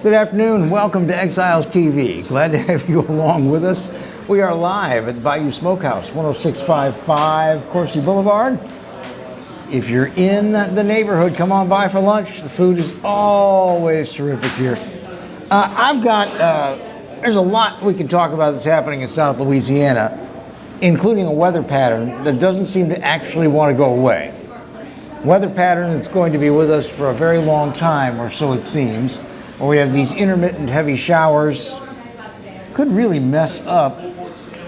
Good afternoon. Welcome to Exiles TV. Glad to have you along with us. We are live at Bayou Smokehouse, 10655 Coursey Boulevard. If you're in the neighborhood, come on by for lunch. The food is always terrific here. There's a lot we can talk about that's happening in South Louisiana, including a weather pattern that doesn't seem to actually want to go away. Weather pattern that's going to be with us for a very long time, or so it seems, where we have these intermittent heavy showers. Could really mess up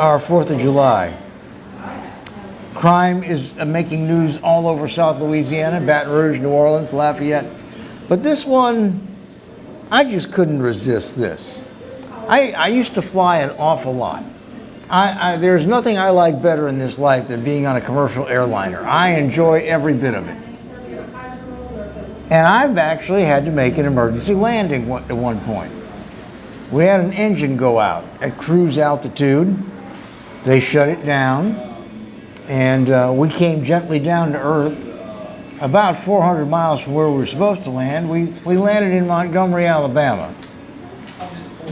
our 4th of July. Crime is making news all over South Louisiana, Baton Rouge, New Orleans, Lafayette. But this one, I just couldn't resist this. I used to fly an awful lot. There's nothing I like better in this life than being on a commercial airliner. I enjoy every bit of it. And I've actually had to make an emergency landing at one point. We had an engine go out at cruise altitude. They shut it down, and we came gently down to earth about 400 miles from where we were supposed to land. We landed in Montgomery, Alabama.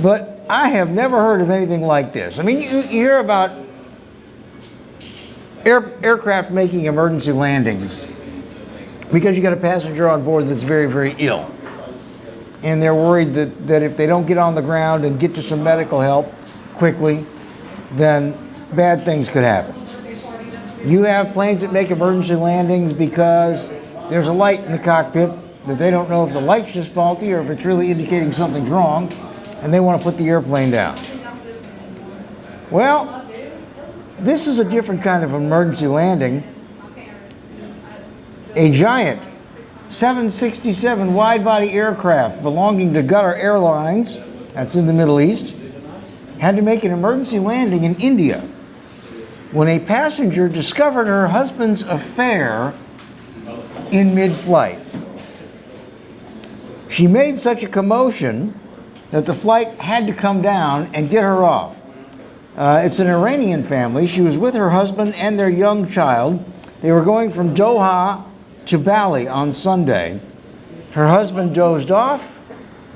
But I have never heard of anything like this. I mean, you hear about aircraft making emergency landings because you got a passenger on board that's very, very ill. And they're worried that if they don't get on the ground and get to some medical help quickly, then bad things could happen. You have planes that make emergency landings because there's a light in the cockpit that they don't know if the light's just faulty or if it's really indicating something's wrong, and they want to put the airplane down. Well, this is a different kind of emergency landing. A giant 767 wide-body aircraft belonging to Qatar Airlines, that's in the Middle East, had to make an emergency landing in India when a passenger discovered her husband's affair in mid-flight. She made such a commotion that the flight had to come down and get her off. It's an Iranian family. She was with her husband and their young child. They were going from Doha to Bali on Sunday. Her husband dozed off.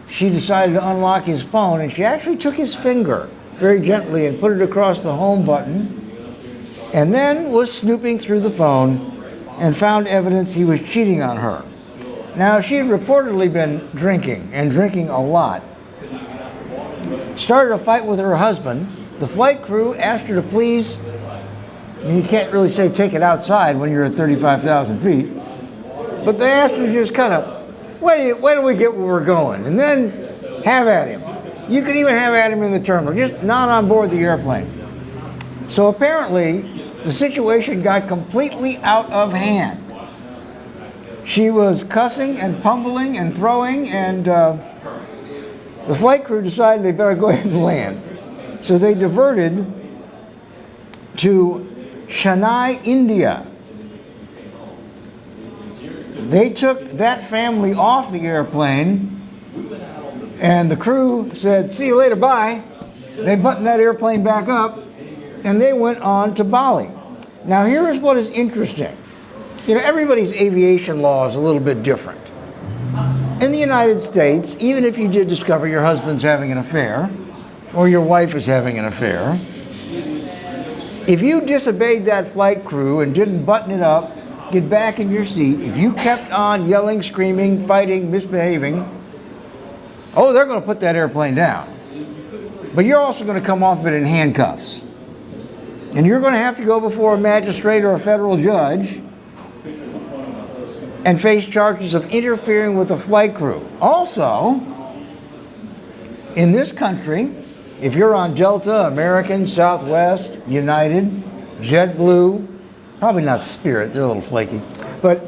She decided to unlock his phone, and she actually took his finger very gently and put it across the home button, and then was snooping through the phone and found evidence he was cheating on her. Now, she had reportedly been drinking, and drinking a lot. Started a fight with her husband. The flight crew asked her to please, you can't really say take it outside when you're at 35,000 feet, but they asked her to just kind of, wait till we get where we're going, and then have at him. You could even have at him in the terminal, just not on board the airplane. So apparently, the situation got completely out of hand. She was cussing and pummeling and throwing, and the flight crew decided they better go ahead and land. So they diverted to Chennai, India. They took that family off the airplane, and the crew said, see you later, bye. They buttoned that airplane back up, and they went on to Bali. Now, here is what is interesting. You know, everybody's aviation law is a little bit different. In the United States, even if you did discover your husband's having an affair, or your wife is having an affair, if you disobeyed that flight crew and didn't button it up, get back in your seat, if you kept on yelling, screaming, fighting, misbehaving, they're going to put that airplane down. But you're also going to come off of it in handcuffs. And you're going to have to go before a magistrate or a federal judge and face charges of interfering with the flight crew. Also, in this country, if you're on Delta, American, Southwest, United, JetBlue, probably not Spirit, they're a little flaky, but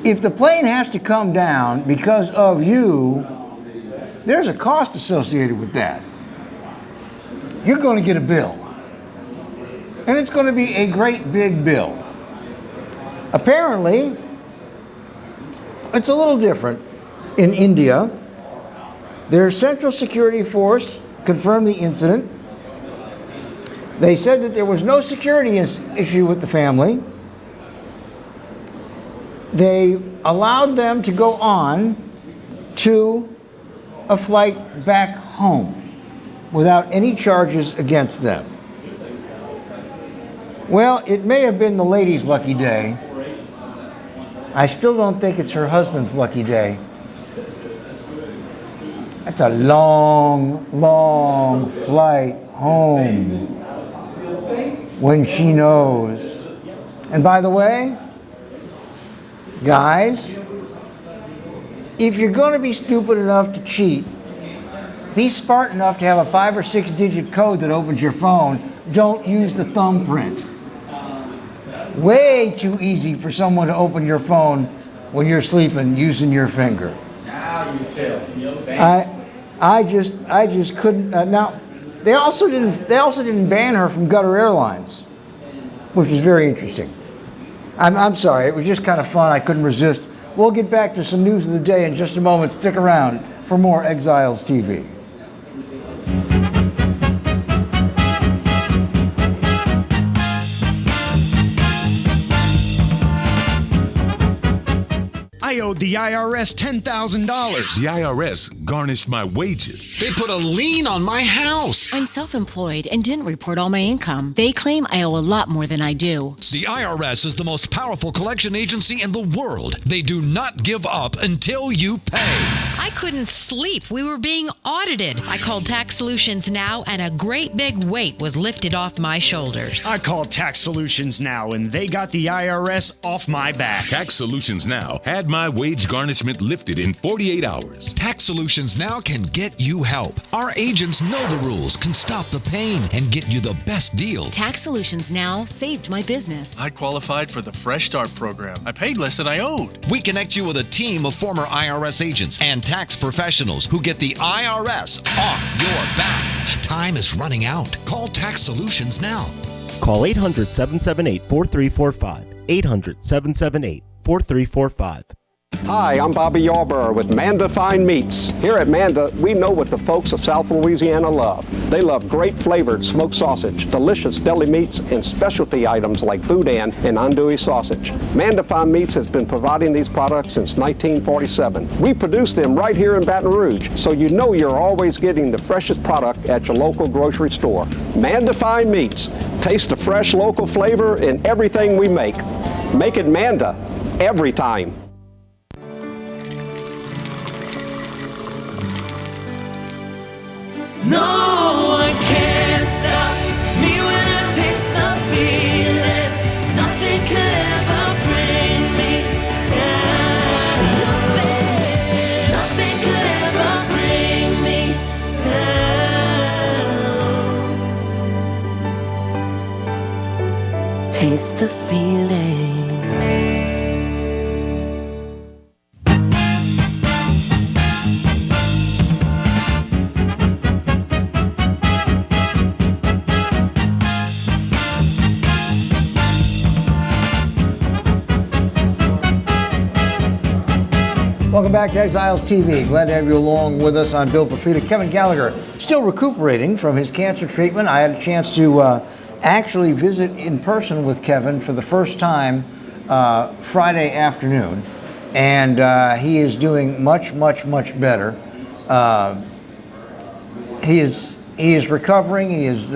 if the plane has to come down because of you, there's a cost associated with that. You're going to get a bill. And it's going to be a great big bill. Apparently, it's a little different in India. Their Central Security Force confirmed the incident. They said that there was no security issue with the family. They allowed them to go on to a flight back home without any charges against them. Well, it may have been the lady's lucky day. I still don't think it's her husband's lucky day. That's a long, long flight home when she knows. And by the way, guys, if you're going to be stupid enough to cheat, be smart enough to have a 5 or 6 digit code that opens your phone. Don't use the thumbprint. Way too easy for someone to open your phone when you're sleeping using your finger. Now you tell. I just couldn't. Now, they also didn't ban her from Qatar Airlines, which is very interesting. I'm sorry, it was just kind of fun. I couldn't resist. We'll get back to some news of the day in just a moment. Stick around for more Exiles TV. I owed the IRS $10,000. The IRS garnished my wages. They put a lien on my house. I'm self-employed and didn't report all my income. They claim I owe a lot more than I do. The IRS is the most powerful collection agency in the world. They do not give up until you pay. I couldn't sleep. We were being audited. I called Tax Solutions Now, and a great big weight was lifted off my shoulders. I called Tax Solutions Now, and they got the IRS off my back. Tax Solutions Now had my wage garnishment lifted in 48 hours. Tax Solutions Now can get you help. Our agents know the rules, can stop the pain, and get you the best deal. Tax Solutions Now saved my business. I qualified for the Fresh Start program. I paid less than I owed. We connect you with a team of former IRS agents and tax professionals who get the IRS off your back. Time is running out. Call Tax Solutions now. Call 800-778-4345. 800-778-4345. Hi, I'm Bobby Yarborough with Manda Fine Meats. Here at Manda, we know what the folks of South Louisiana love. They love great flavored smoked sausage, delicious deli meats, and specialty items like boudin and andouille sausage. Manda Fine Meats has been providing these products since 1947. We produce them right here in Baton Rouge, so you know you're always getting the freshest product at your local grocery store. Manda Fine Meats. Taste the fresh local flavor in everything we make. Make it Manda every time. No one can stop me when I taste the feeling. Nothing could ever bring me down. Nothing could ever bring me down. Taste the feeling. Welcome back to Exiles TV. Glad to have you along with us. I'm Bill Profita. Kevin Gallagher, still recuperating from his cancer treatment. I had a chance to actually visit in person with Kevin for the first time Friday afternoon, and he is doing much, much, much better. He is recovering. He is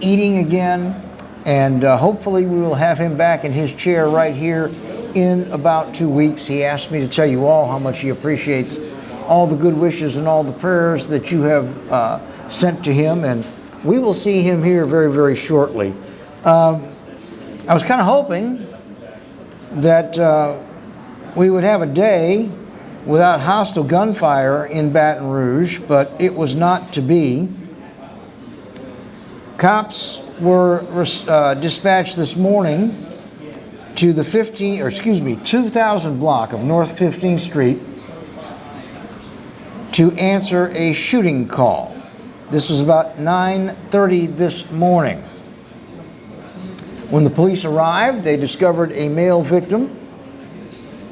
eating again, and hopefully we will have him back in his chair right here in about 2 weeks. He asked me to tell you all how much he appreciates all the good wishes and all the prayers that you have sent to him, and we will see him here very, very shortly. I was kind of hoping that we would have a day without hostile gunfire in Baton Rouge, but it was not to be. Cops were dispatched this morning to the 2000 block of North 15th Street to answer a shooting call. This was about 9:30 this morning. When the police arrived, they discovered a male victim.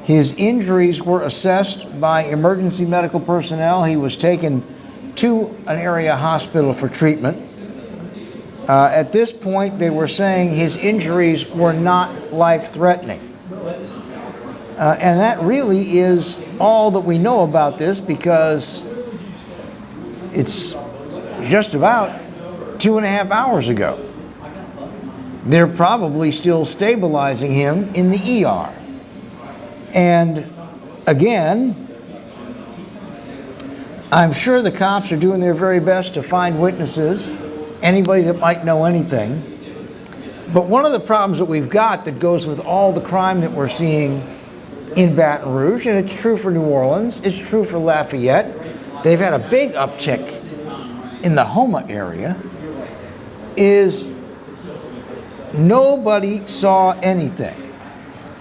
His injuries were assessed by emergency medical personnel. He was taken to an area hospital for treatment. At this point, they were saying his injuries were not life-threatening. And that really is all that we know about this, because it's just about 2.5 hours ago. They're probably still stabilizing him in the ER. And again, I'm sure the cops are doing their very best to find witnesses, anybody that might know anything. But one of the problems that we've got that goes with all the crime that we're seeing in Baton Rouge, and it's true for New Orleans, it's true for Lafayette, they've had a big uptick in the Homa area, is nobody saw anything.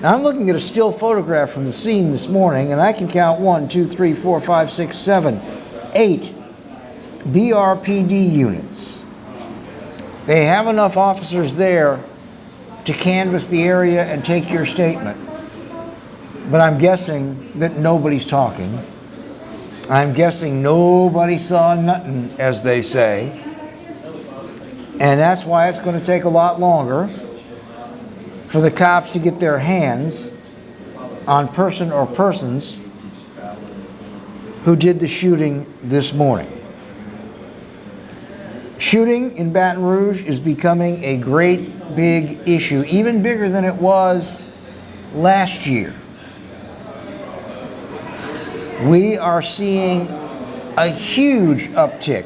Now I'm looking at a still photograph from the scene this morning, and I can count 1, 2, 3, 4, 5, 6, 7, 8 BRPD units. They have enough officers there to canvass the area and take your statement. But I'm guessing that nobody's talking. I'm guessing nobody saw nothing, as they say. And that's why it's going to take a lot longer for the cops to get their hands on person or persons who did the shooting this morning. Shooting in Baton Rouge is becoming a great big issue, even bigger than it was last year. We are seeing a huge uptick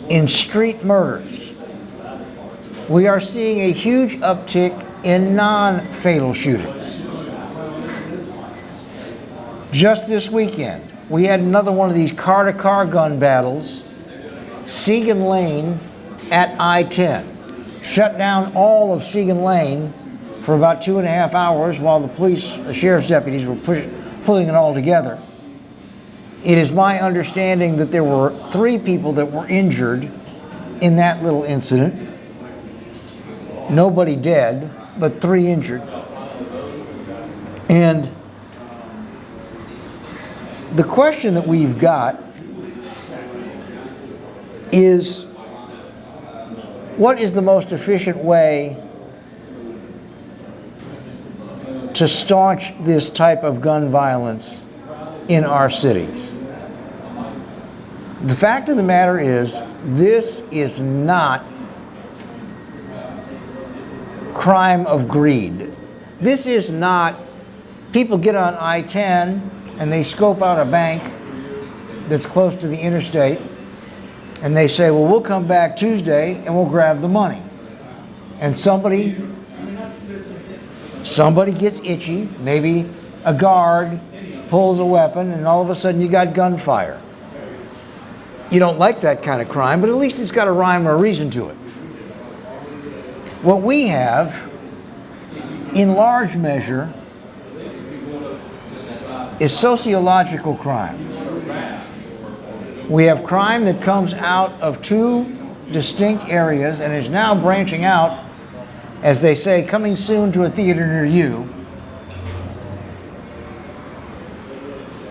in street murders. We are seeing a huge uptick in non-fatal shootings. Just this weekend, we had another one of these car-to-car gun battles. Segan Lane at I-10. Shut down all of Segan Lane for about 2.5 hours while the sheriff's deputies were pulling it all together. It is my understanding that there were 3 people that were injured in that little incident. Nobody dead, but 3 injured. And the question that we've got is, what is the most efficient way to staunch this type of gun violence in our cities? The fact of the matter is, this is not crime of greed. This is not people get on I-10 and they scope out a bank that's close to the interstate and they say, well, we'll come back Tuesday and we'll grab the money. And somebody gets itchy, maybe a guard pulls a weapon, and all of a sudden you got gunfire. You don't like that kind of crime, but at least it's got a rhyme or a reason to it. What we have, in large measure, is sociological crime. We have crime that comes out of 2 distinct areas and is now branching out, as they say, coming soon to a theater near you.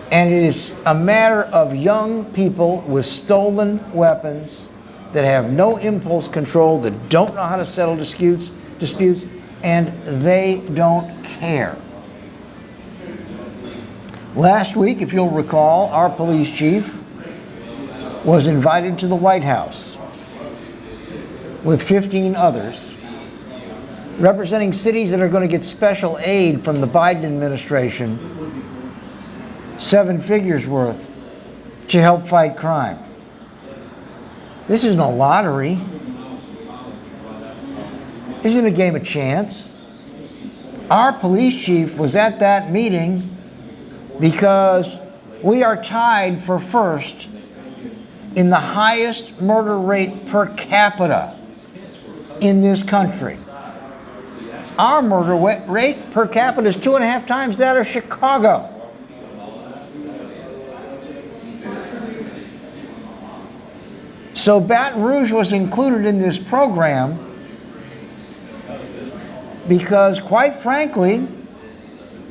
And it is a matter of young people with stolen weapons that have no impulse control, that don't know how to settle disputes, and they don't care. Last week, if you'll recall, our police chief was invited to the White House with 15 others, representing cities that are going to get special aid from the Biden administration, 7 figures worth, to help fight crime. This isn't a lottery. This isn't a game of chance. Our police chief was at that meeting because we are tied for first in the highest murder rate per capita in this country. Our murder rate per capita is 2.5 times that of Chicago. So Baton Rouge was included in this program because, quite frankly,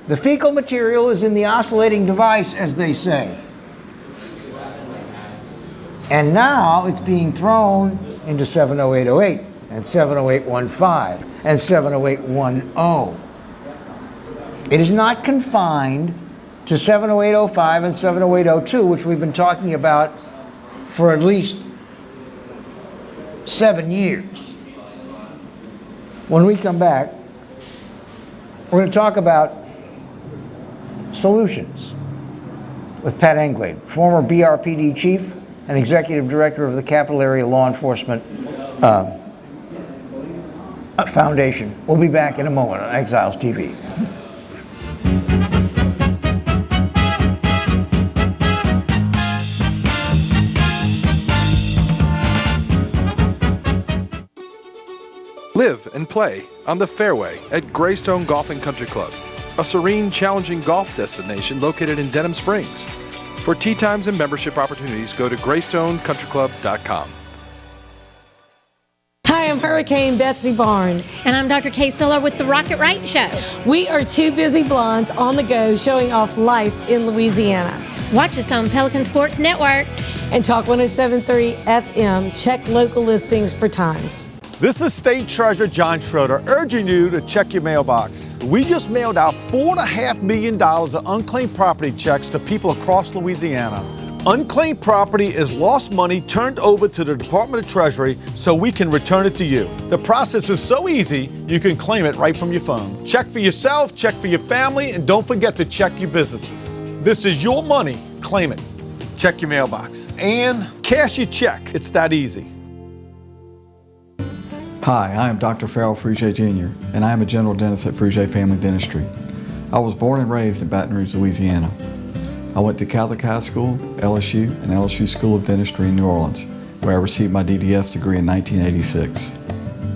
the fecal material is in the oscillating device, as they say. And now it's being thrown into 70808 and 70815 and 70810. It is not confined to 70805 and 70802, which we've been talking about for at least 7 years. When we come back, we're going to talk about solutions with Pat Anglade, former BRPD chief and executive director of the Capital Area Law Enforcement Foundation. We'll be back in a moment on Exiles TV. Live and play on the fairway at Greystone Golf and Country Club, a serene, challenging golf destination located in Denham Springs. For tee times and membership opportunities, go to GreystoneCountryClub.com. Hi, I'm Hurricane Betsy Barnes. And I'm Dr. Kay Siller with The Rocket Right Show. We are two busy blondes on the go showing off life in Louisiana. Watch us on Pelican Sports Network. And Talk 107.3 FM. Check local listings for times. This is State Treasurer John Schroeder urging you to check your mailbox. We just mailed out $4.5 million of unclaimed property checks to people across Louisiana. Unclaimed property is lost money turned over to the Department of Treasury so we can return it to you. The process is so easy, you can claim it right from your phone. Check for yourself, check for your family, and don't forget to check your businesses. This is your money. Claim it. Check your mailbox. And cash your check. It's that easy. Hi, I am Dr. Farrell Frugier Jr., and I am a general dentist at Frugier Family Dentistry. I was born and raised in Baton Rouge, Louisiana. I went to Catholic High School, LSU, and LSU School of Dentistry in New Orleans, where I received my DDS degree in 1986.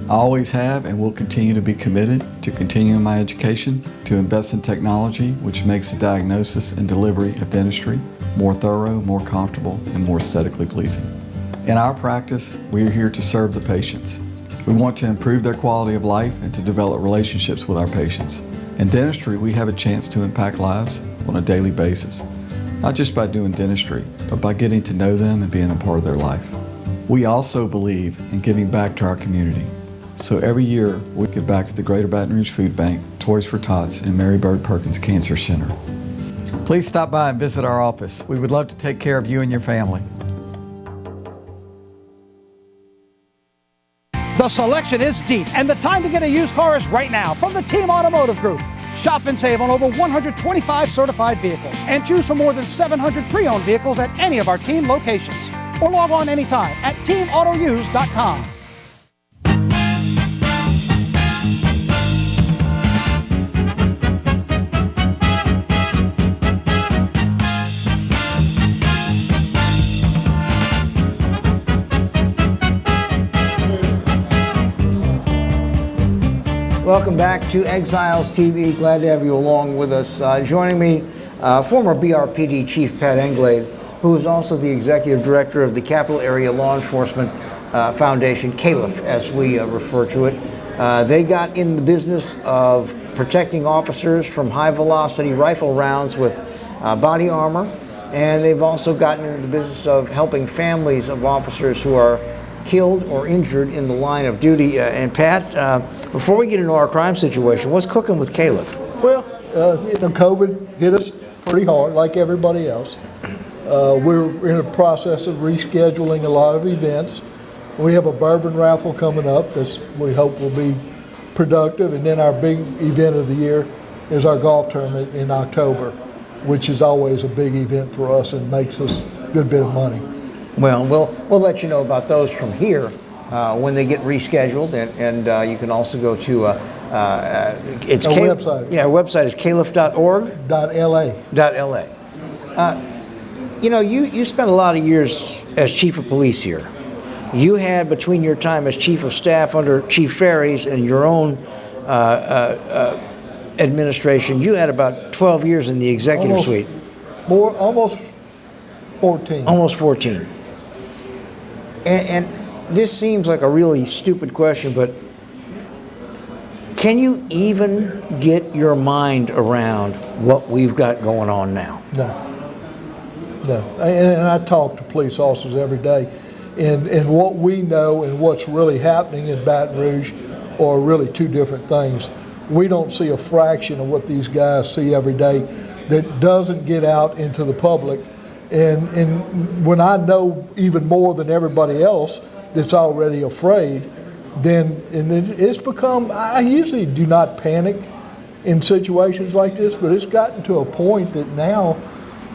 I always have and will continue to be committed to continuing my education, to invest in technology which makes the diagnosis and delivery of dentistry more thorough, more comfortable, and more aesthetically pleasing. In our practice, we are here to serve the patients. We want to improve their quality of life and to develop relationships with our patients. In dentistry, we have a chance to impact lives on a daily basis, not just by doing dentistry, but by getting to know them and being a part of their life. We also believe in giving back to our community. So every year, we give back to the Greater Baton Rouge Food Bank, Toys for Tots, and Mary Bird Perkins Cancer Center. Please stop by and visit our office. We would love to take care of you and your family. The selection is deep, and the time to get a used car is right now from the Team Automotive Group. Shop and save on over 125 certified vehicles and choose from more than 700 pre-owned vehicles at any of our team locations. Or log on anytime at teamautouse.com. Welcome back to Exiles TV. Glad to have you along with us. Joining me, former BRPD Chief Pat Anglade, who is also the Executive Director of the Capital Area Law Enforcement Foundation, CALIF, as we refer to it. They got in the business of protecting officers from high-velocity rifle rounds with body armor, and they've also gotten into the business of helping families of officers who are killed or injured in the line of duty. And Pat, before we get into our crime situation, what's cooking with CALIF? Well, COVID hit us pretty hard, like everybody else. We're in a process of rescheduling a lot of events. We have a bourbon raffle coming up that we hope will be productive, and then our big event of the year is our golf tournament in October, which is always a big event for us and makes us a good bit of money. Well, we'll let you know about those from here when they get rescheduled, and you can also go to it's our website. Yeah, our website is calif.org. .la. You know, you spent a lot of years as chief of police here. You had, between your time as chief of staff under Chief Ferries and your own administration, you had about 12 years in the executive suite. Almost 14. Almost 14. And this seems like a really stupid question, but can you even get your mind around what we've got going on now? No. And I talk to police officers every day, and what we know and what's really happening in Baton Rouge are really two different things. we don't see a fraction of what these guys see every day that doesn't get out into the public. And when I know even more than everybody else that's already afraid, then it's become, I usually do not panic in situations like this, but it's gotten to a point that now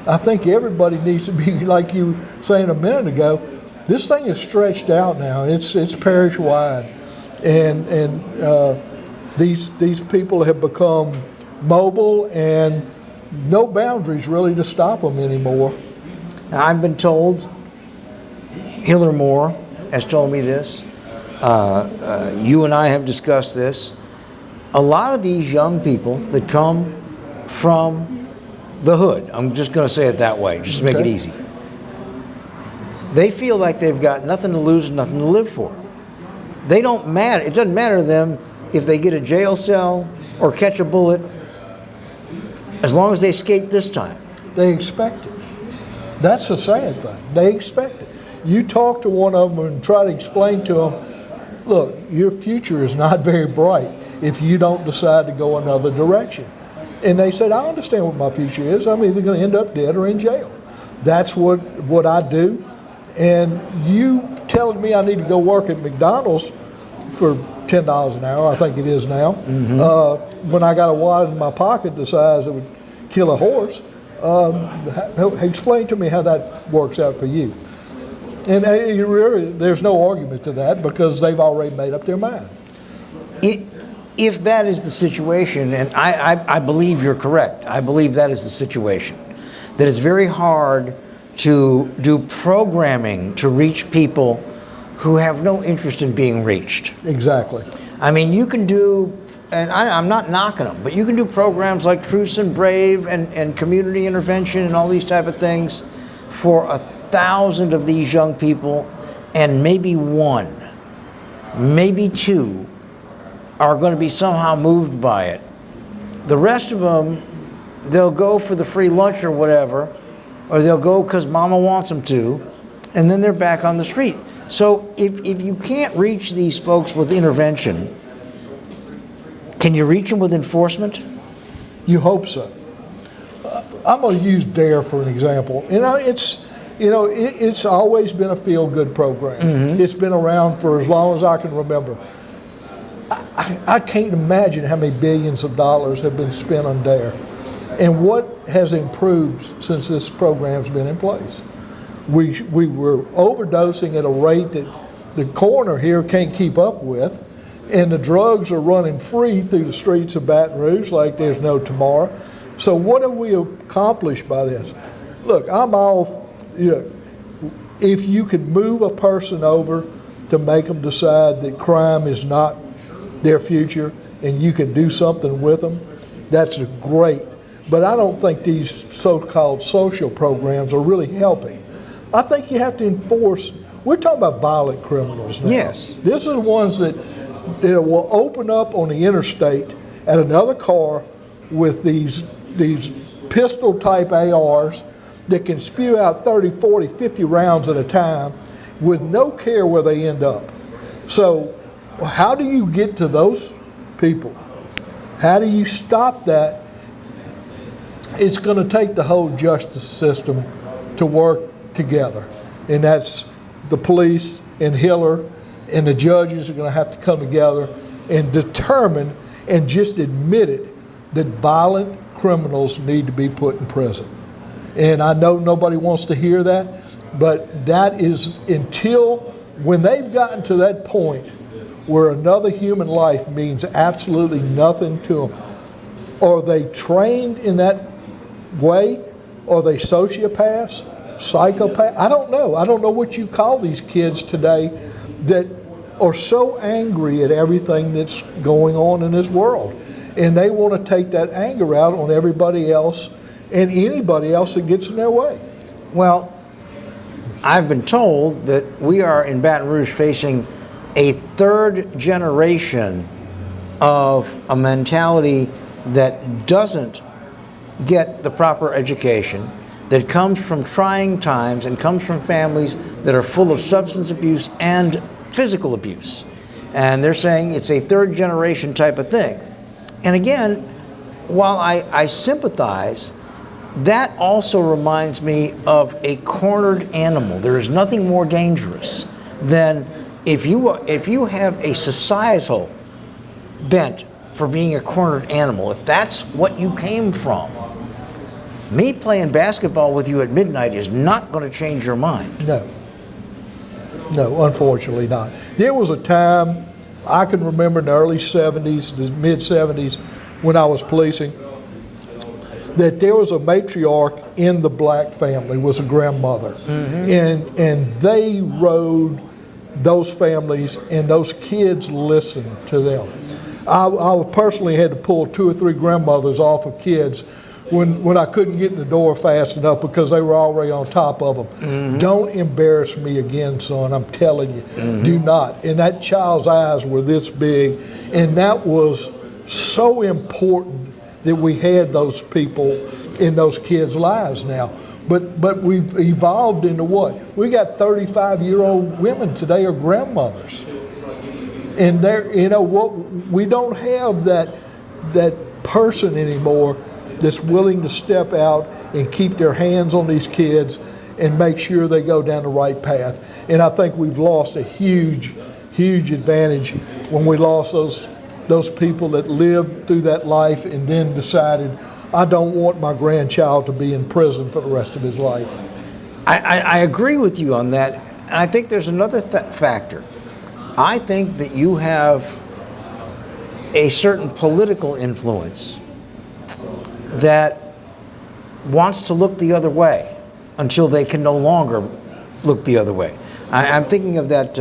I think everybody needs to be, like you were saying a minute ago, this thing is stretched out now. It's parish wide, and these people have become mobile and no boundaries really to stop them anymore. Now, I've been told, Hiller Moore has told me this, you and I have discussed this, a lot of these young people that come from the hood, I'm just going to say it that way, just to make it easy, they feel like they've got nothing to lose, nothing to live for. They don't matter, it doesn't matter to them if they get a jail cell or catch a bullet, as long as they escape this time. They expect it. That's the sad thing. They expect it. You talk to one of them and try to explain to them, look, your future is not very bright if you don't decide to go another direction. And they said, I understand what my future is. I'm either going to end up dead or in jail. That's what I do. And you telling me I need to go work at McDonald's for $10 an hour, I think it is now, when I got a wallet in my pocket the size that would kill a horse, explain to me how that works out for you. And there's no argument to that because they've already made up their mind. If that is the situation, and I believe you're correct, I believe that is the situation, that it's very hard to do programming to reach people who have no interest in being reached. Exactly. I mean, you can do, and I'm not knocking them, but you can do programs like Truce and Brave and community intervention and all these type of things for 1,000 of these young people, and maybe one, maybe two are going to be somehow moved by it. The rest of them, they'll go for the free lunch or whatever, or they'll go because mama wants them to, and then they're back on the street. So if you can't reach these folks with intervention, can you reach them with enforcement? You hope so. I'm going to use DARE for an example. It's always been a feel-good program. It's been around for as long as I can remember. I can't imagine how many billions of dollars have been spent on DARE. And what has improved since this program's been in place? We were overdosing at a rate that the coroner here can't keep up with, and the drugs are running free through the streets of Baton Rouge like there's no tomorrow. So what have we accomplished by this? Look, I'm all, if you could move a person over to make them decide that crime is not their future and you can do something with them, that's great. But I don't think these so-called social programs are really helping. I think you have to enforce, we're talking about violent criminals now. Yes. These are the ones that will open up on the interstate at another car with these pistol type ARs that can spew out 30, 40, 50 rounds at a time with no care where they end up. So how do you get to those people? How do you stop that? It's going to take the whole justice system to work together. And that's the police and Hiller and the judges are going to have to come together and determine and just admit it that violent criminals need to be put in prison. And I know nobody wants to hear that, but that is until when they've gotten to that point where another human life means absolutely nothing to them. Are they trained in that way? Are they sociopaths, psychopaths? I don't know. I don't know what you call these kids today that are so angry at everything that's going on in this world. And they want to take that anger out on everybody else and anybody else that gets in their way. Well, I've been told that we are in Baton Rouge facing a third generation of a mentality that doesn't get the proper education, that comes from trying times and comes from families that are full of substance abuse and physical abuse. And they're saying it's a third generation type of thing. And again, while I sympathize, that also reminds me of a cornered animal. There is nothing more dangerous than if you have a societal bent for being a cornered animal, if that's what you came from. Me playing basketball with you at midnight is not going to change your mind. No, unfortunately not. There was a time, I can remember in the early 70s, the mid 70s, when I was policing, that there was a matriarch in the black family, was a grandmother. And they rode those families, and those kids listened to them. I personally had to pull 2 or 3 grandmothers off of kids when I couldn't get in the door fast enough because they were already on top of them. Don't embarrass me again, son, I'm telling you. Do not. And that child's eyes were this big, and that was so important that we had those people in those kids' lives now. But we've evolved into what? We got 35-year-old women today are grandmothers. And they're, we don't have that person anymore that's willing to step out and keep their hands on these kids and make sure they go down the right path. And I think we've lost a huge advantage when we lost those people that lived through that life and then decided, I don't want my grandchild to be in prison for the rest of his life. I agree with you on that. And I think there's another factor. I think that you have a certain political influence that wants to look the other way until they can no longer look the other way. I'm thinking of that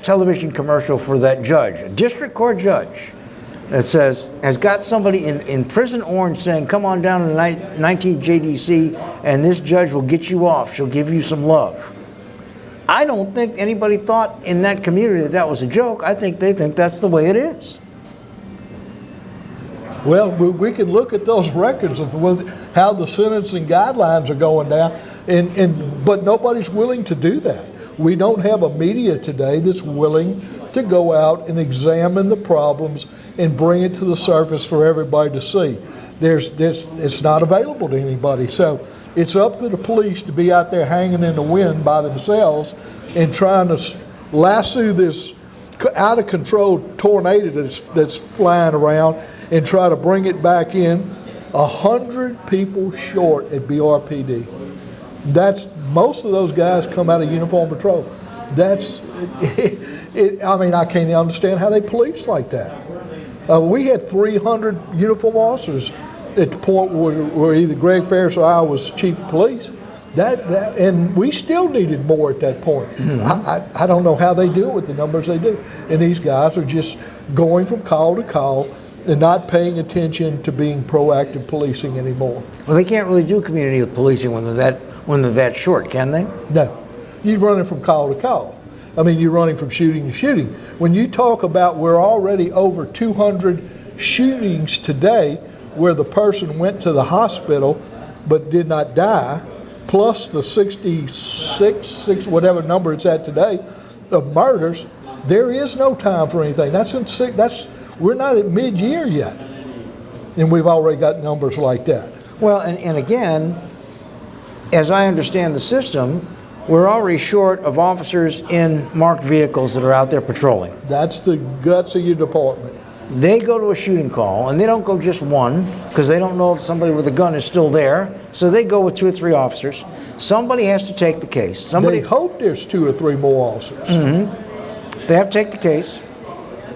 television commercial for that judge, a district court judge, that has got somebody in prison orange saying, come on down to 19 JDC and this judge will get you off. She'll give you some love. I don't think anybody thought in that community that was a joke. I think they think that's the way it is. Well, we can look at those records of how the sentencing guidelines are going down, but nobody's willing to do that. We don't have a media today that's willing to go out and examine the problems and bring it to the surface for everybody to see. It's not available to anybody. So it's up to the police to be out there hanging in the wind by themselves and trying to lasso this out of control tornado that's flying around and try to bring it back in. 100 people short at BRPD. Most of those guys come out of uniform patrol. I mean, I can't understand how they police like that. We had 300 uniform officers at the point where either Greg Ferris or I was chief of police. And we still needed more at that point. I don't know how they do it with the numbers they do. And these guys are just going from call to call and not paying attention to being proactive policing anymore. Well, they can't really do community policing when they're that short, can they? No. You're running from call to call. I mean, you're running from shooting to shooting. When you talk about we're already over 200 shootings today where the person went to the hospital but did not die, plus the 66, whatever number it's at today, of murders, there is no time for anything. We're not at mid-year yet, and we've already got numbers like that. Well, and again, as I understand the system, we're already short of officers in marked vehicles that are out there patrolling. That's the guts of your department. They go to a shooting call, and they don't go just one, because they don't know if somebody with a gun is still there, so they go with 2 or 3 officers. Somebody has to take the case. They hope there's 2 or 3 more officers. They have to take the case.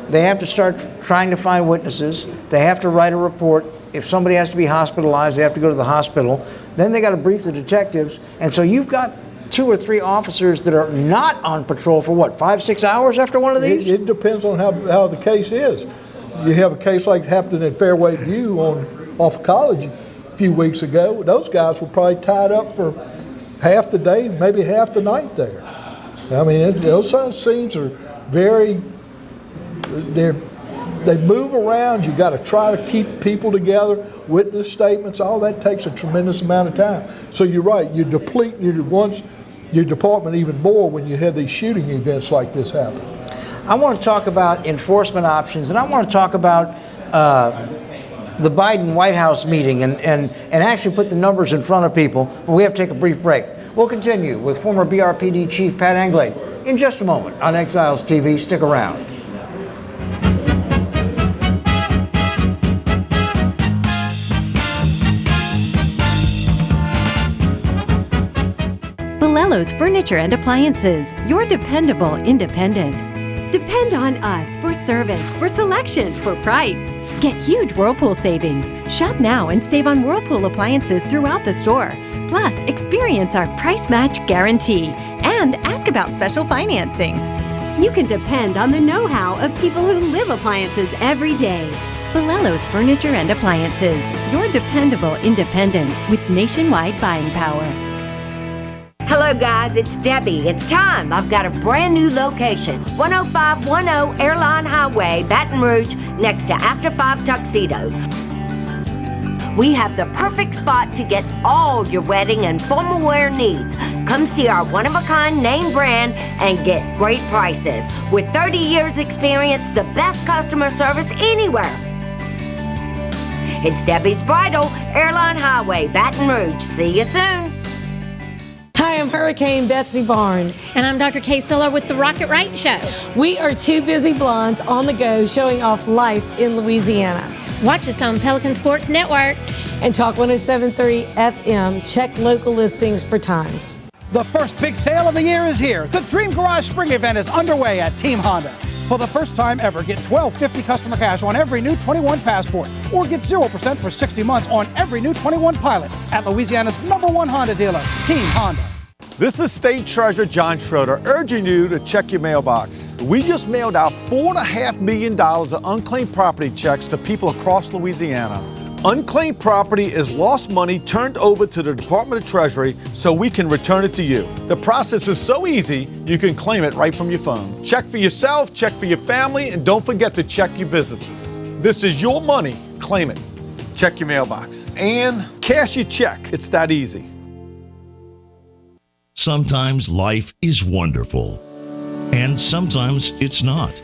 They have to start trying to find witnesses. They have to write a report. If somebody has to be hospitalized, they have to go to the hospital. Then they got to brief the detectives. And so you've got 2 or 3 officers that are not on patrol for what, 5-6 hours after one of these? It depends on how the case is. You have a case like happened in Fairway View off College a few weeks ago. Those guys were probably tied up for half the day, maybe half the night there. I mean, those scenes are very, they move around. You got to try to keep people together, witness statements, all that takes a tremendous amount of time. So you're right, you deplete your department even more when you have these shooting events like this happen. I want to talk about enforcement options, and I want to talk about the Biden White House meeting and actually put the numbers in front of people, but we have to take a brief break. We'll continue with former BRPD Chief Pat Anglade in just a moment on Exiles TV. Stick around. Bellello's Furniture and Appliances, your dependable independent. Depend on us for service, for selection, for price. Get huge Whirlpool savings. Shop now and save on Whirlpool appliances throughout the store. Plus, experience our price match guarantee and ask about special financing. You can depend on the know-how of people who live appliances every day. Bellello's Furniture and Appliances, your dependable independent with nationwide buying power. Hello guys, it's Debbie. It's time. I've got a brand new location. 10510 Airline Highway, Baton Rouge, next to After 5 Tuxedos. We have the perfect spot to get all your wedding and formal wear needs. Come see our one-of-a-kind name brand and get great prices. With 30 years experience, the best customer service anywhere. It's Debbie's Bridal, Airline Highway, Baton Rouge. See you soon. Hi, I'm Hurricane Betsy Barnes. And I'm Dr. Kay Siller with the Rocket Right Show. We are two busy blondes on the go showing off life in Louisiana. Watch us on Pelican Sports Network. And Talk 107.3 FM. Check local listings for times. The first big sale of the year is here. The Dream Garage Spring Event is underway at Team Honda. For the first time ever, get $12.50 customer cash on every new 21 Passport, or get 0% for 60 months on every new 21 Pilot at Louisiana's #1 Honda dealer, Team Honda. This is State Treasurer John Schroeder urging you to check your mailbox. We just mailed out $4.5 million of unclaimed property checks to people across Louisiana. Unclaimed property is lost money turned over to the Department of Treasury so we can return it to you. The process is so easy, you can claim it right from your phone. Check for yourself, check for your family, and don't forget to check your businesses. This is your money. Claim it. Check your mailbox. And cash your check. It's that easy. Sometimes life is wonderful, and sometimes it's not.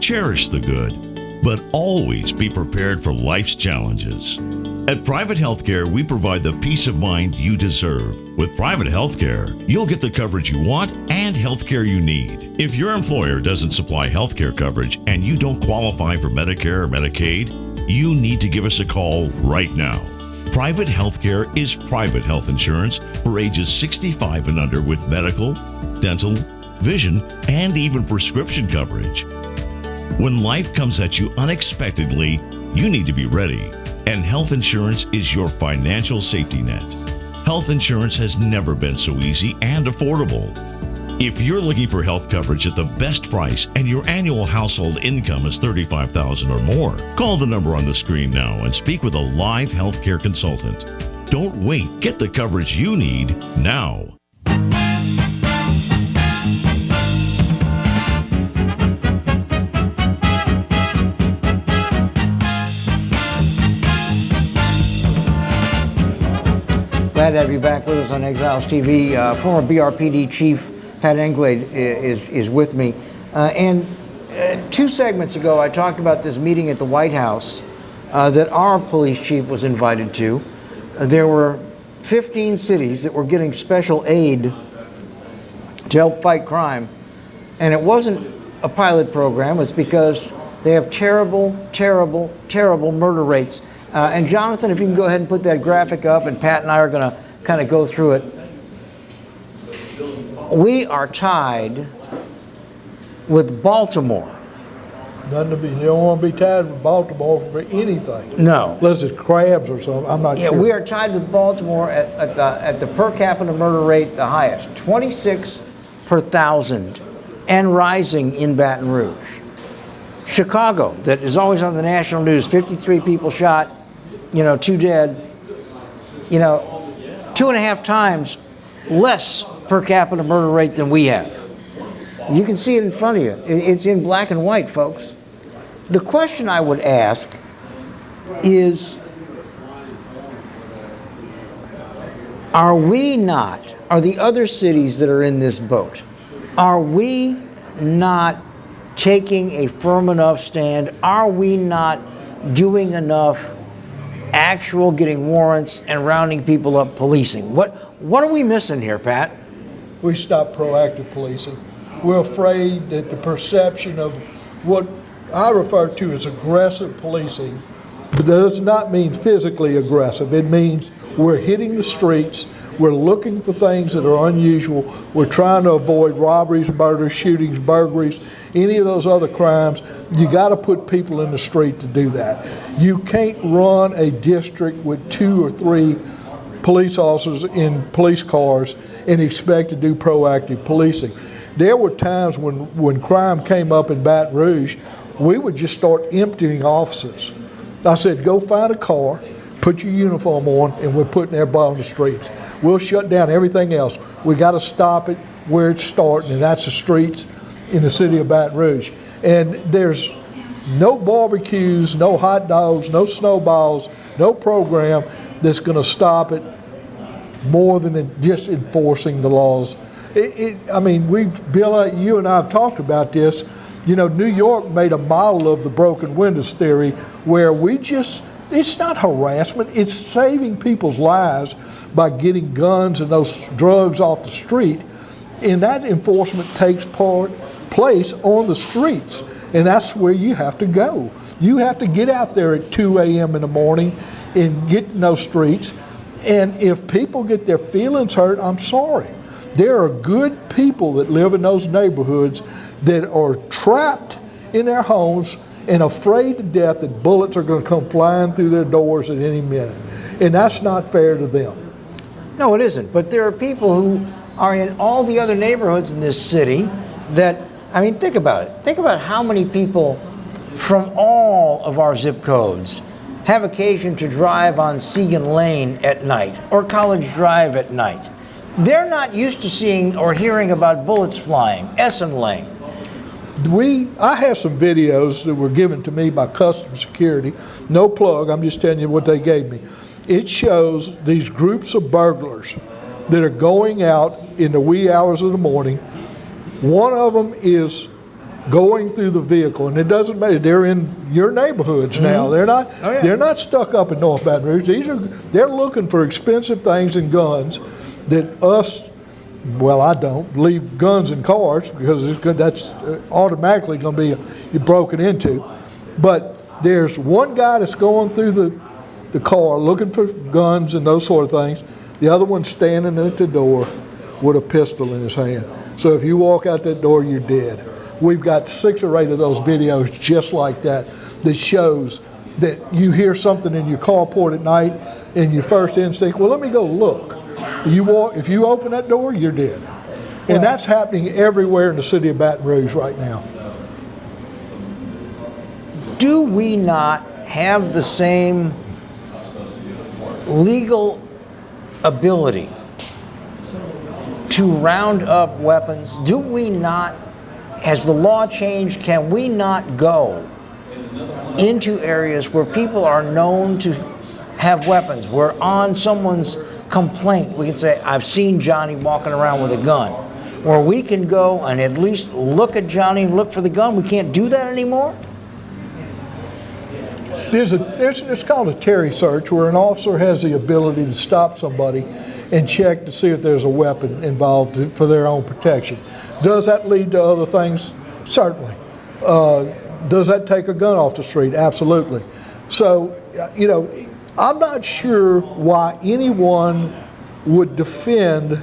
Cherish the good, but always be prepared for life's challenges. At Private Healthcare, we provide the peace of mind you deserve. With private healthcare, you'll get the coverage you want and healthcare you need. If your employer doesn't supply healthcare coverage and you don't qualify for Medicare or Medicaid, you need to give us a call right now. Private healthcare is private health insurance for ages 65 and under with medical, dental, vision, and even prescription coverage. When life comes at you unexpectedly, you need to be ready, and health insurance is your financial safety net. Health insurance has never been so easy and affordable. If you're looking for health coverage at the best price and your annual household income is $35,000 or more, call the number on the screen now and speak with a live healthcare consultant. Don't wait. Get the coverage you need now. Glad to have you back with us on Exiles TV. Former BRPD Chief Pat Anglade is with me. And 2 segments ago, I talked about this meeting at the White House that our police chief was invited to. There were 15 cities that were getting special aid to help fight crime. And it wasn't a pilot program. It's because they have terrible, terrible, terrible murder rates. And Jonathan, if you can go ahead and put that graphic up, and Pat and I are going to kind of go through it. We are tied with Baltimore. Nothing to be. You don't want to be tied with Baltimore for anything. No. Unless it's crabs or something. I'm not sure. Yeah, we are tied with Baltimore at the per capita murder rate, the highest, 26 per 1,000, and rising in Baton Rouge. Chicago, that is always on the national news, 53 people shot, 2 dead, 2.5 times less per capita murder rate than we have. You can see it in front of you. It's in black and white, folks. The question I would ask is, are the other cities that are in this boat, are we not taking a firm enough stand? Are we not doing enough actual getting warrants and rounding people up policing? What are we missing here, Pat? We stopped proactive policing. We're afraid that the perception of what I refer to as aggressive policing does not mean physically aggressive. It means we're hitting the streets, we're looking for things that are unusual, we're trying to avoid robberies, murders, shootings, burglaries, any of those other crimes. You got to put people in the street to do that. You can't run a district with 2 or 3 police officers in police cars and expect to do proactive policing. There were times when crime came up in Baton Rouge, we would just start emptying offices. I said, go find a car, put your uniform on, and we're putting everybody on the streets. We'll shut down everything else. We got to stop it where it's starting, and that's the streets in the city of Baton Rouge. And there's no barbecues, no hot dogs, no snowballs, no program that's going to stop it more than just enforcing the laws. I mean, Bill, you and I have talked about this. You know, New York made a model of the broken windows theory where it's not harassment, it's saving people's lives by getting guns and those drugs off the street. And that enforcement takes place on the streets. And that's where you have to go. You have to get out there at 2 a.m. in the morning and get in those streets. And if people get their feelings hurt, I'm sorry. There are good people that live in those neighborhoods that are trapped in their homes and afraid to death that bullets are going to come flying through their doors at any minute. And that's not fair to them. No, it isn't. But there are people who are in all the other neighborhoods in this city that, I mean, think about it. Think about how many people from all of our zip codes have occasion to drive on Segan Lane at night or College Drive at night. They're not used to seeing or hearing about bullets flying. Essen Lane. I have some videos that were given to me by Customs Security. No plug, I'm just telling you what they gave me. It shows these groups of burglars that are going out in the wee hours of the morning. One of them is going through the vehicle, and it doesn't matter. They're in your neighborhoods now. They're not. Oh, yeah. They're not stuck up in North Baton Rouge. They're looking for expensive things and guns that us. Well, I don't leave guns in cars because that's automatically going to be broken into. But there's one guy that's going through the car looking for guns and those sort of things. The other one's standing at the door with a pistol in his hand. So if you walk out that door, you're dead. We've got 6 or 8 of those videos just like that shows that you hear something in your carport at night and your first instinct, well, let me go look. If you open that door, you're dead. And that's happening everywhere in the city of Baton Rouge right now. Do we not have the same legal ability to round up weapons? Do we not, has the law changed, can we not go into areas where people are known to have weapons, where on someone's complaint we can say, I've seen Johnny walking around with a gun, where we can go and at least look at Johnny and look for the gun? We can't do that anymore? It's called a Terry search, where an officer has the ability to stop somebody and check to see if there's a weapon involved for their own protection. Does that lead to other things? Certainly. Does that take a gun off the street? Absolutely. So, you know, I'm not sure why anyone would defend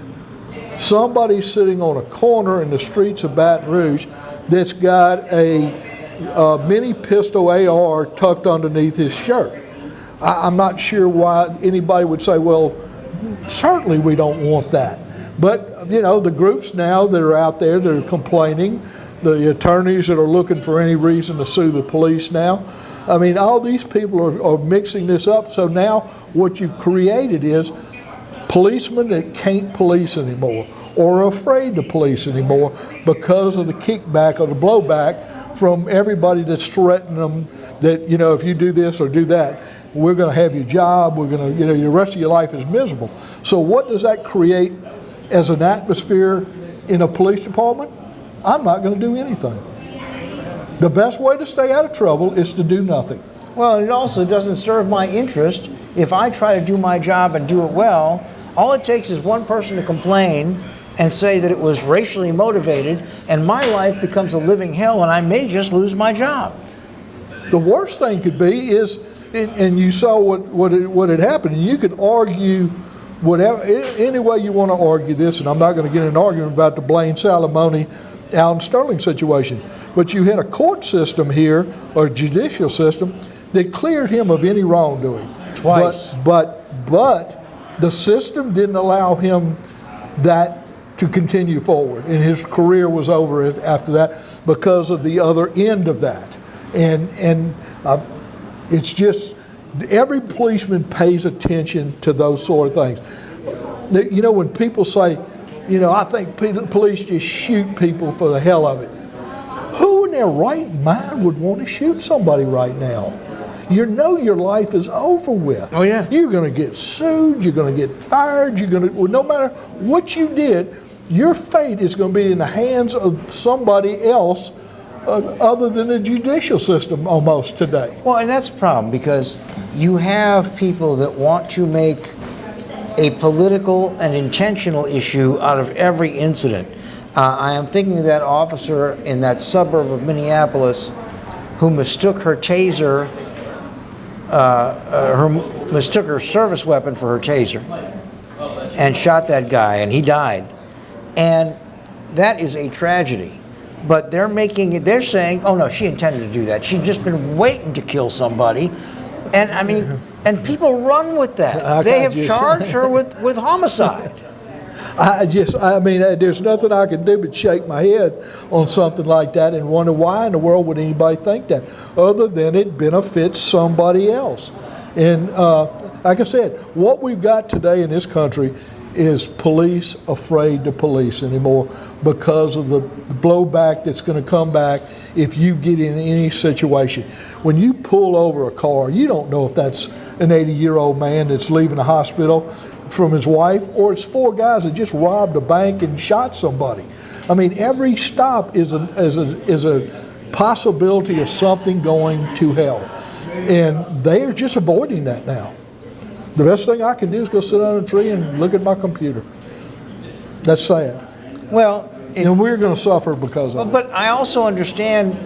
somebody sitting on a corner in the streets of Baton Rouge that's got a mini pistol AR tucked underneath his shirt. I'm not sure why anybody would say, well, certainly we don't want that. But, you know, the groups now that are out there that are complaining, the attorneys that are looking for any reason to sue the police now, I mean, all these people are mixing this up. So now what you've created is policemen that can't police anymore or are afraid to police anymore because of the kickback or the blowback from everybody that's threatening them that, you know, if you do this or do that, we're going to have your job, we're going to, you know, the rest of your life is miserable. So what does that create as an atmosphere in a police department? I'm not going to do anything. The best way to stay out of trouble is to do nothing. Well, it also doesn't serve my interest. If I try to do my job and do it well, all it takes is one person to complain and say that it was racially motivated, and my life becomes a living hell, and I may just lose my job. The worst thing could be is, and you saw what had happened, and you could argue whatever, any way you want to argue this, and I'm not going to get in an argument about the Blaine Salamone, Allen Sterling situation, but you had a court system here, or judicial system, that cleared him of any wrongdoing. Twice. But the system didn't allow him that to continue forward, and his career was over after that because of the other end of that. And it's just, every policeman pays attention to those sort of things. You know, when people say, you know, I think police just shoot people for the hell of it. Who in their right mind would want to shoot somebody right now? You know your life is over with. Oh yeah. You're going to get sued, you're going to get fired, no matter what you did, your fate is going to be in the hands of somebody else other than the judicial system almost today. Well, and that's the problem, because you have people that want to make a political and intentional issue out of every incident. I am thinking of that officer in that suburb of Minneapolis who mistook her taser, mistook her service weapon for her taser and shot that guy, and he died. And that is a tragedy. But they're saying, oh no, she intended to do that. She'd just been waiting to kill somebody. And I mean, and people run with that. They have charged her with homicide. I mean, there's nothing I can do but shake my head on something like that and wonder why in the world would anybody think that, other than it benefits somebody else. And like I said, what we've got today in this country is police afraid to police anymore because of the blowback that's going to come back if you get in any situation. When you pull over a car, you don't know if that's an 80-year-old man that's leaving the hospital from his wife, or it's four guys that just robbed a bank and shot somebody. I mean, every stop is a possibility of something going to hell, and they are just avoiding that now. The best thing I can do is go sit under a tree and look at my computer. That's sad. Well, and we're going to suffer because of it. But I also understand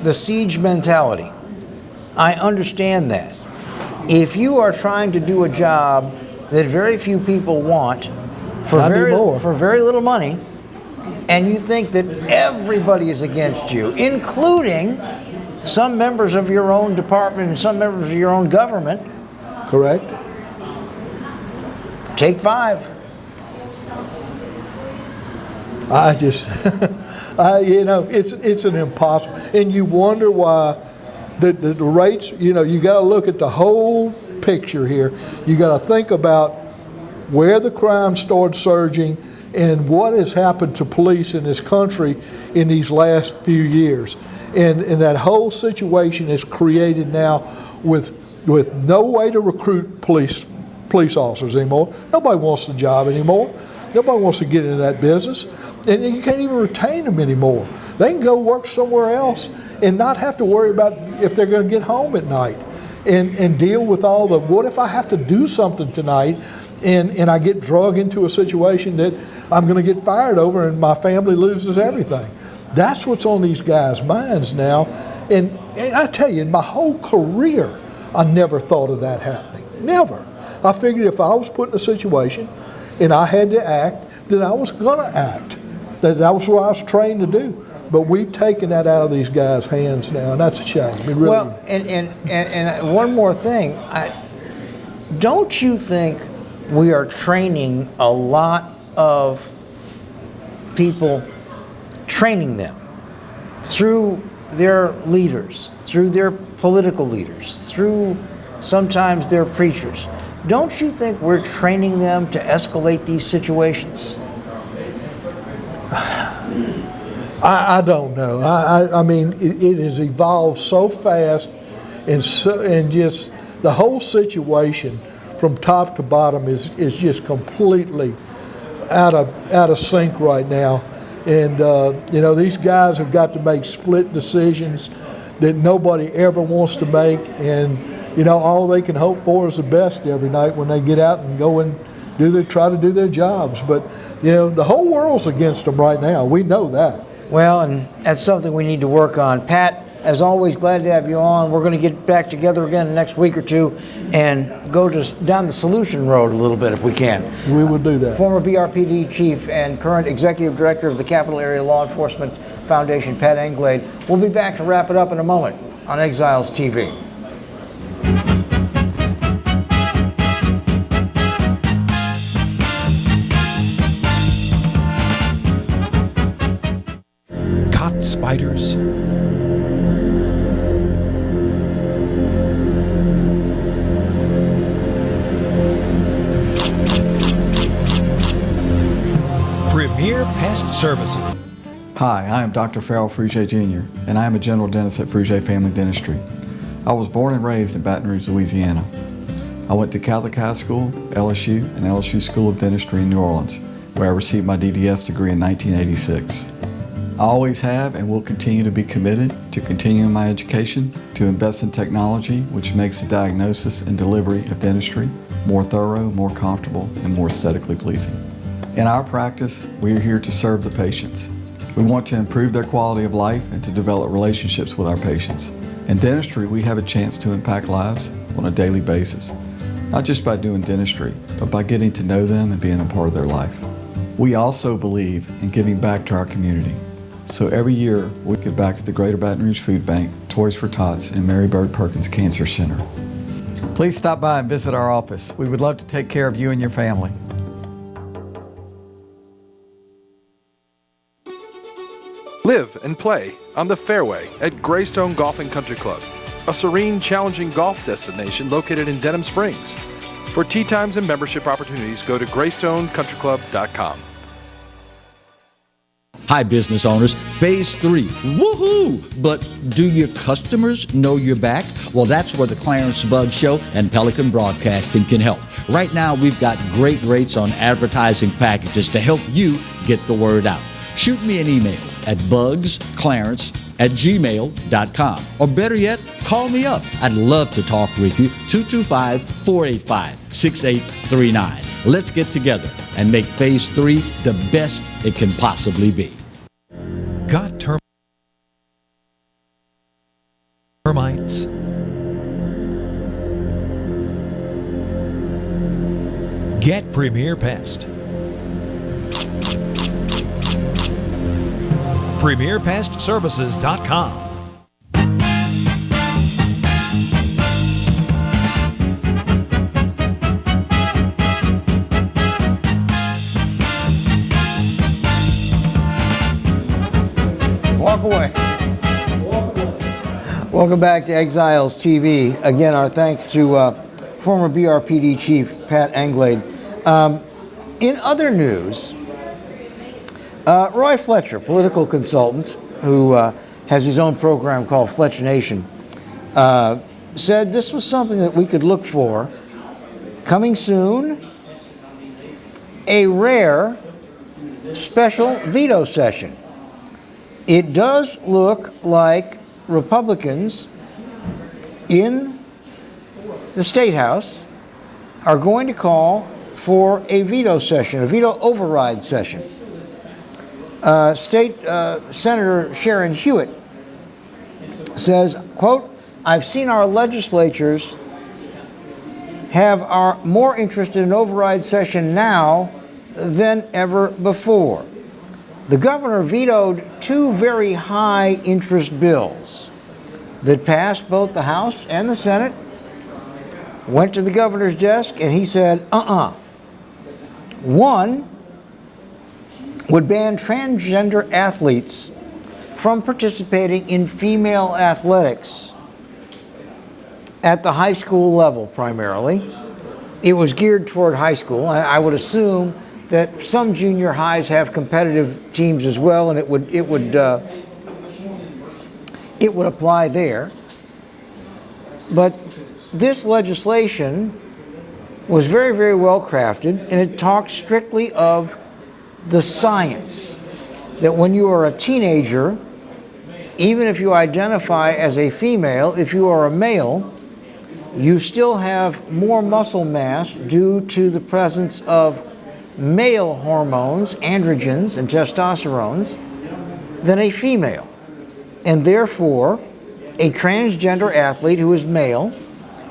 the siege mentality. I understand that. If you are trying to do a job that very few people want for very little money, and you think that everybody is against you, including some members of your own department and some members of your own government. Correct. Take 5. I just, you know, it's an impossible, and you wonder why the rates, you know, you got to look at the whole picture here. You got to think about where the crime started surging and what has happened to police in this country in these last few years. And that whole situation is created now with no way to recruit police officers anymore. Nobody wants the job anymore. Nobody wants to get into that business. And you can't even retain them anymore. They can go work somewhere else and not have to worry about if they're going to get home at night and deal with all the, what if I have to do something tonight and I get drug into a situation that I'm going to get fired over and my family loses everything. That's what's on these guys' minds now. And I tell you, in my whole career, I never thought of that happening. Never. I figured if I was put in a situation and I had to act, then I was going to act. That was what I was trained to do. But we've taken that out of these guys' hands now, and that's a shame. Really, well, and one more thing. Don't you think we are training a lot of people, training them through their leaders, through their political leaders, through sometimes their preachers? Don't you think we're training them to escalate these situations? I don't know. I mean, it has evolved so fast, and just the whole situation from top to bottom is just completely out of sync right now. And you know, these guys have got to make split decisions. that nobody ever wants to make, and all they can hope for is the best every night when they get out and go and try to do their jobs. But the whole world's against them right now. We know that. Well, and that's something we need to work on. Pat, as always, glad to have you on. We're going to get back together again the next week or two and go down the solution road a little bit if we can. We will do that. Former BRPD chief and current executive director of the Capital Area Law Enforcement Foundation, Pat Anglade. We'll be back to wrap it up in a moment on Exiles TV. Caught spiders? Premier Pest Services. Hi, I am Dr. Farrell Frugier Jr., and I am a general dentist at Frugier Family Dentistry. I was born and raised in Baton Rouge, Louisiana. I went to Catholic High School, LSU, and LSU School of Dentistry in New Orleans, where I received my DDS degree in 1986. I always have and will continue to be committed to continuing my education, to invest in technology which makes the diagnosis and delivery of dentistry more thorough, more comfortable, and more aesthetically pleasing. In our practice, we are here to serve the patients. We want to improve their quality of life and to develop relationships with our patients. In dentistry, we have a chance to impact lives on a daily basis, not just by doing dentistry, but by getting to know them and being a part of their life. We also believe in giving back to our community. So every year, we give back to the Greater Baton Rouge Food Bank, Toys for Tots, and Mary Bird Perkins Cancer Center. Please stop by and visit our office. We would love to take care of you and your family. Live and play on the fairway at Greystone Golf and Country Club, a serene, challenging golf destination located in Denham Springs. For tee times and membership opportunities, go to greystonecountryclub.com. Hi, business owners. Phase 3. Woohoo! But do your customers know you're back? Well, that's where the Clarence Bugg Show and Pelican Broadcasting can help. Right now, we've got great rates on advertising packages to help you get the word out. Shoot me an email at bugsclarence@gmail.com. Or better yet, call me up. I'd love to talk with you. 225-485-6839. Let's get together and make Phase 3 the best it can possibly be. Got termites? Get Premier Pest. PremierPestServices.com. Walk away. Welcome back to Exiles TV. Again, our thanks to former BRPD Chief Pat Anglade. In other news, Roy Fletcher, political consultant who has his own program called Fletch Nation, said this was something that we could look for coming soon, a rare special veto session. It does look like Republicans in the State House are going to call for a veto session, a veto override session. State Senator Sharon Hewitt says, quote, "I've seen our legislatures are more interested in an override session now than ever before. The governor vetoed two very high interest bills that passed both the House and the Senate, went to the governor's desk, and he said, One would ban transgender athletes from participating in female athletics at the high school level primarily. It was geared toward high school. I would assume that some junior highs have competitive teams as well, and it would apply there. But this legislation was very, very well crafted, and it talked strictly of the science, that when you are a teenager, even if you identify as a female, if you are a male, you still have more muscle mass due to the presence of male hormones, androgens and testosterones, than a female. And therefore, a transgender athlete who is male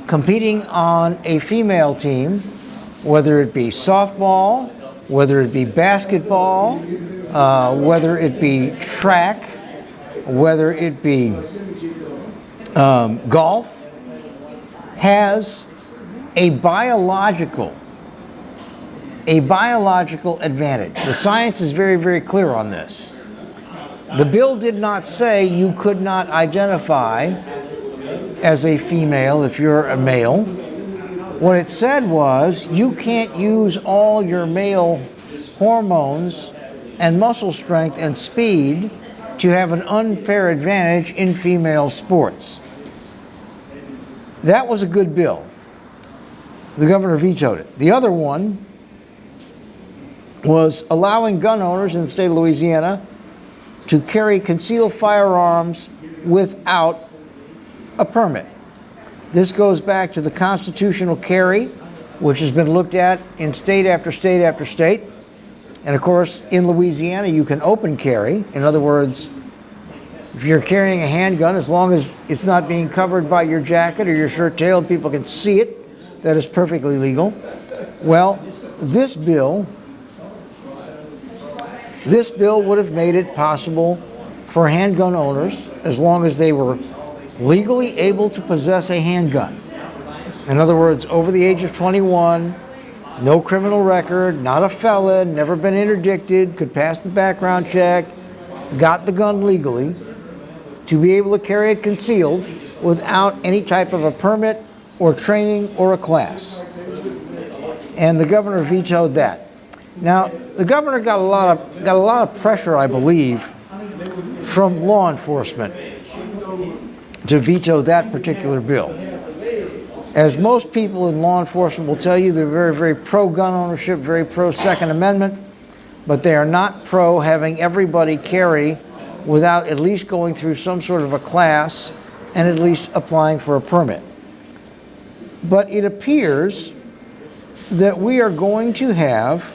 competing on a female team, whether it be softball, whether it be basketball, whether it be track, whether it be golf, has a biological advantage. The science is very, very clear on this. The bill did not say you could not identify as a female if you're a male. What it said was you can't use all your male hormones and muscle strength and speed to have an unfair advantage in female sports. That was a good bill. The governor vetoed it. The other one was allowing gun owners in the state of Louisiana to carry concealed firearms without a permit. This goes back to the constitutional carry, which has been looked at in state after state after state. And of course, in Louisiana, you can open carry. In other words, if you're carrying a handgun, as long as it's not being covered by your jacket or your shirt tail, people can see it, that is perfectly legal. Well, this bill would have made it possible for handgun owners, as long as they were legally able to possess a handgun. In other words, over the age of 21, no criminal record, not a felon, never been interdicted, could pass the background check, got the gun legally, to be able to carry it concealed without any type of a permit or training or a class. And the governor vetoed that. Now, the governor got a lot of pressure, I believe, from law enforcement to veto that particular bill. As most people in law enforcement will tell you, they're very, very pro-gun ownership, very pro-Second Amendment, but they are not pro having everybody carry without at least going through some sort of a class and at least applying for a permit. But it appears that we are going to have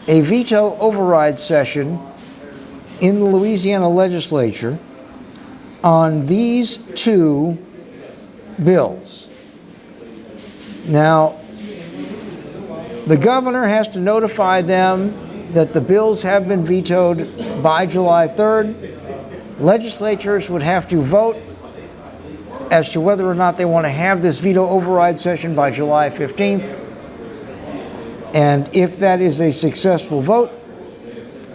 a veto override session in the Louisiana legislature on these two bills. Now, the governor has to notify them that the bills have been vetoed by July 3rd. Legislatures would have to vote as to whether or not they want to have this veto override session by July 15th. And if that is a successful vote,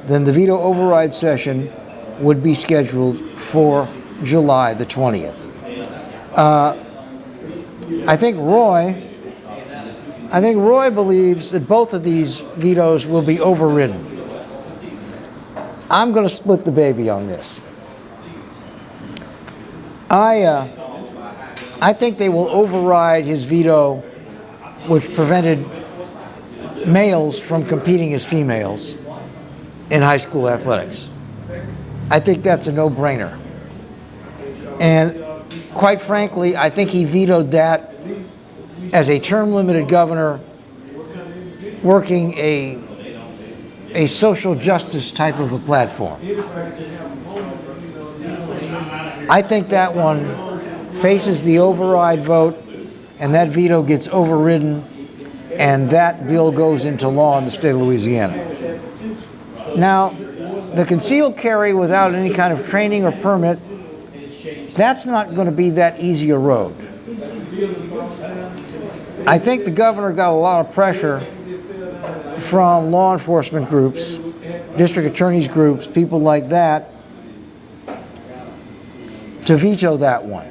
then the veto override session would be scheduled for July the 20th. I think Roy believes that both of these vetoes will be overridden. I'm going to split the baby on this. I think they will override his veto, which prevented males from competing as females in high school athletics. I think that's a no-brainer. And quite frankly, I think he vetoed that as a term-limited governor working a social justice type of a platform. I think that one faces the override vote, and that veto gets overridden, and that bill goes into law in the state of Louisiana. Now, the concealed carry without any kind of training or permit, that's not going to be that easy a road. I think the governor got a lot of pressure from law enforcement groups, district attorneys groups, people like that, to veto that one.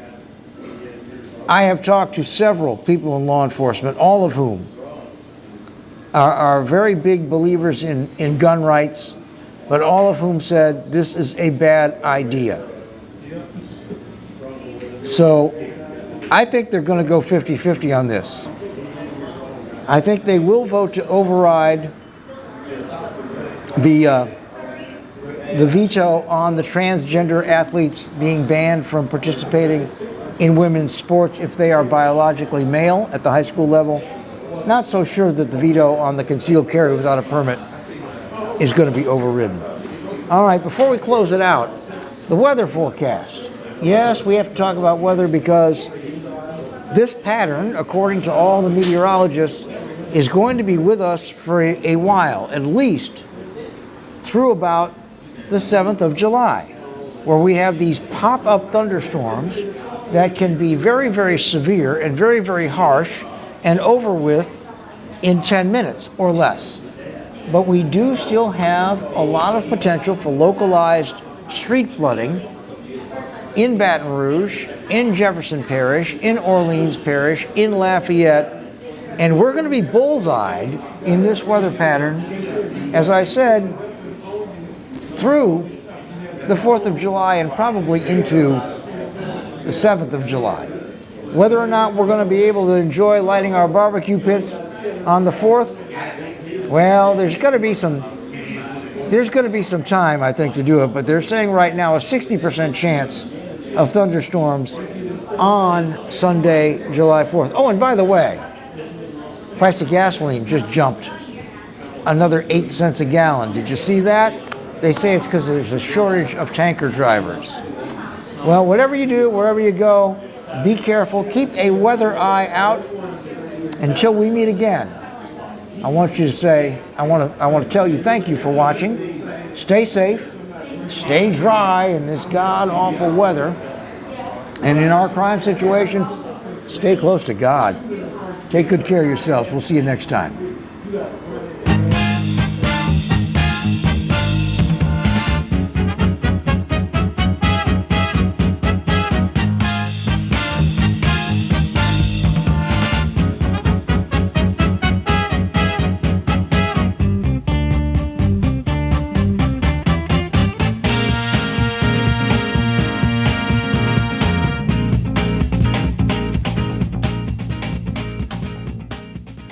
I have talked to several people in law enforcement, all of whom are very big believers in gun rights, but all of whom said this is a bad idea. So I think they're going to go 50-50 on this. I think they will vote to override the the veto on the transgender athletes being banned from participating in women's sports if they are biologically male at the high school level. Not so sure that the veto on the concealed carry without a permit is going to be overridden. All right, before we close it out, the weather forecast. Yes, we have to talk about weather because this pattern, according to all the meteorologists, is going to be with us for a while, at least through about the 7th of July, where we have these pop-up thunderstorms that can be very, very severe and very, very harsh and over with in 10 minutes or less. But we do still have a lot of potential for localized street flooding in Baton Rouge, in Jefferson Parish, in Orleans Parish, in Lafayette, and we're going to be bullseyed in this weather pattern, as I said, through the 4th of July and probably into the 7th of July. Whether or not we're going to be able to enjoy lighting our barbecue pits on the 4th, well, there's going to be some time, I think, to do it, but they're saying right now a 60% chance of thunderstorms on Sunday, July 4th. Oh, and by the way, price of gasoline just jumped another 8 cents a gallon. Did you see that? They say it's because there's a shortage of tanker drivers. Well, whatever you do, wherever you go, be careful. Keep a weather eye out until we meet again. I want you to say, I want to tell you thank you for watching. Stay safe, stay dry in this god-awful weather, and in our crime situation, stay close to God. Take good care of yourselves. We'll see you next time.